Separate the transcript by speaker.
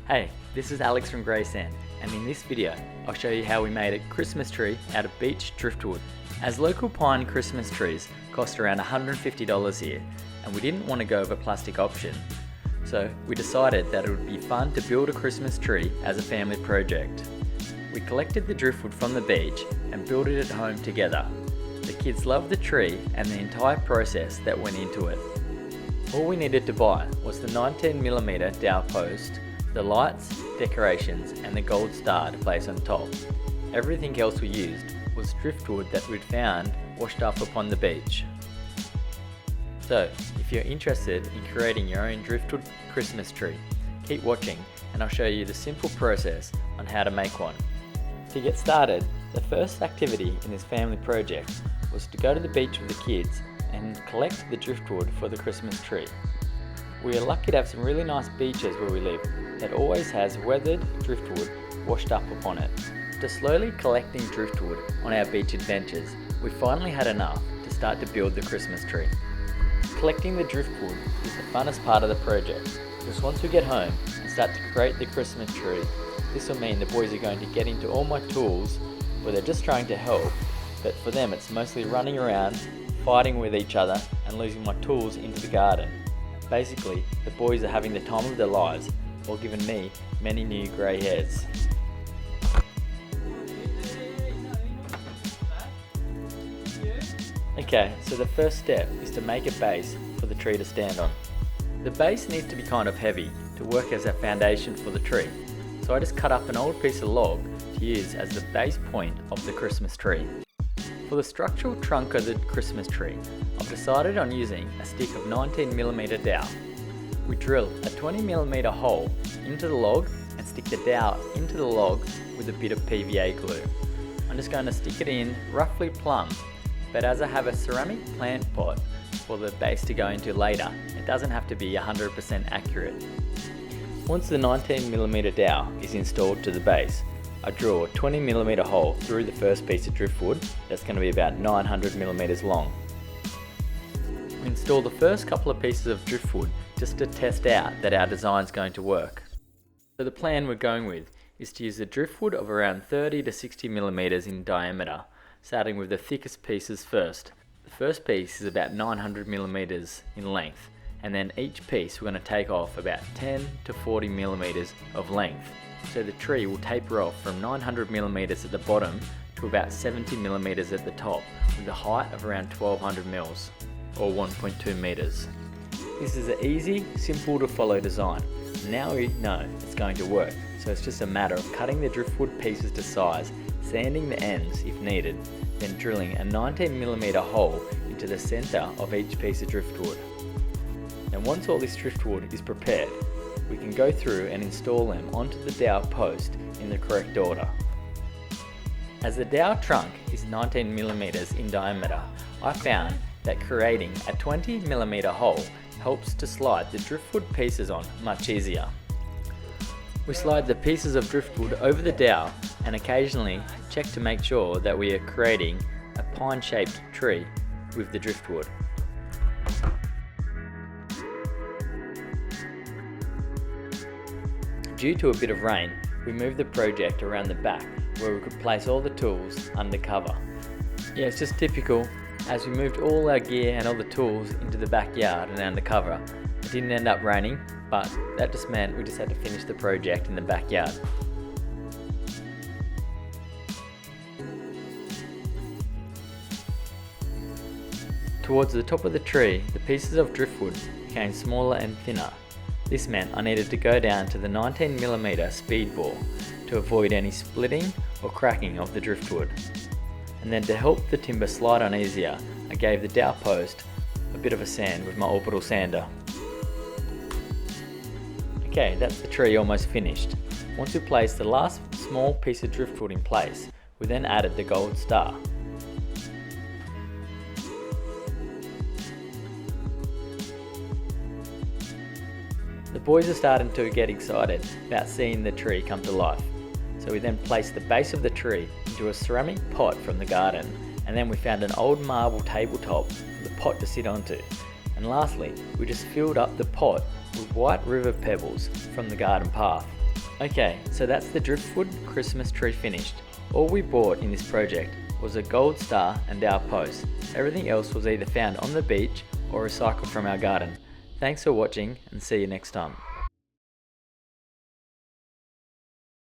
Speaker 1: Hey, this is Alex from Graysand, and in this video I'll show you how we made a Christmas tree out of beech driftwood. As local pine Christmas trees cost around $150 here, and we didn't want to go with a plastic option, so we decided that it would be fun to build a Christmas tree as a family project. We collected the driftwood from the beach and built it at home together. The kids loved the tree and the entire process that went into it. All we needed to buy was the 19mm dowel post, the lights, decorations and the gold star to place on top. Everything else we used was driftwood that we'd found washed up upon the beach. So if you're interested in creating your own driftwood Christmas tree, keep watching and I'll show you the simple process on how to make one. To get started, the first activity in this family project was to go to the beach with the kids and collect the driftwood for the Christmas tree. We are lucky to have some really nice beaches where we live that always has weathered driftwood washed up upon it. After slowly collecting driftwood on our beach adventures, we finally had enough to start to build the Christmas tree. Collecting the driftwood is the funnest part of the project, because once we get home and start to create the Christmas tree, this will mean the boys are going to get into all my tools where they're just trying to help, but for them it's mostly running around, fighting with each other and losing my tools into the garden. Basically, the boys are having the time of their lives while giving me many new grey hairs. Okay, so the first step is to make a base for the tree to stand on. The base needs to be kind of heavy to work as a foundation for the tree, so I just cut up an old piece of log to use as the base point of the Christmas tree. For the structural trunk of the Christmas tree, I've decided on using a stick of 19mm dowel. We drill a 20mm hole into the log and stick the dowel into the log with a bit of PVA glue. I'm just going to stick it in roughly plumb, but as I have a ceramic plant pot for the base to go into later, it doesn't have to be 100% accurate. Once the 19mm dowel is installed to the base, I draw a 20mm hole through the first piece of driftwood that's going to be about 900mm long. We install the first couple of pieces of driftwood just to test out that our design is going to work. So the plan we're going with is to use the driftwood of around 30 to 60mm in diameter, starting with the thickest pieces first. The first piece is about 900mm in length, and then each piece we're going to take off about 10 to 40mm of length. So the tree will taper off from 900mm at the bottom to about 70mm at the top, with a height of around 1200 mils or 1.2 meters. This is an easy, simple to follow design. Now we know it's going to work, so it's just a matter of cutting the driftwood pieces to size, sanding the ends if needed, then drilling a 19mm hole into the center of each piece of driftwood. Now once all this driftwood is prepared, we can go through and install them onto the dowel post in the correct order. As the dowel trunk is 19mm in diameter, I found that creating a 20mm hole helps to slide the driftwood pieces on much easier. We slide the pieces of driftwood over the dowel and occasionally check to make sure that we are creating a pine-shaped tree with the driftwood. Due to a bit of rain, we moved the project around the back where we could place all the tools under cover. Yeah, it's just typical. As we moved all our gear and all the tools into the backyard and under cover, it didn't end up raining, but that just meant we just had to finish the project in the backyard. Towards the top of the tree, the pieces of driftwood became smaller and thinner. This meant I needed to go down to the 19mm speed bore to avoid any splitting or cracking of the driftwood. And then to help the timber slide on easier, I gave the dowel post a bit of a sand with my orbital sander. Okay, that's the tree almost finished. Once we placed the last small piece of driftwood in place, we then added the gold star. The boys are starting to get excited about seeing the tree come to life. So we then placed the base of the tree into a ceramic pot from the garden, and then we found an old marble tabletop for the pot to sit onto. And lastly, we just filled up the pot with white river pebbles from the garden path. Okay, so that's the Driftwood Christmas tree finished. All we bought in this project was a gold star and dowel post. Everything else was either found on the beach or recycled from our garden. Thanks for watching and see you next time.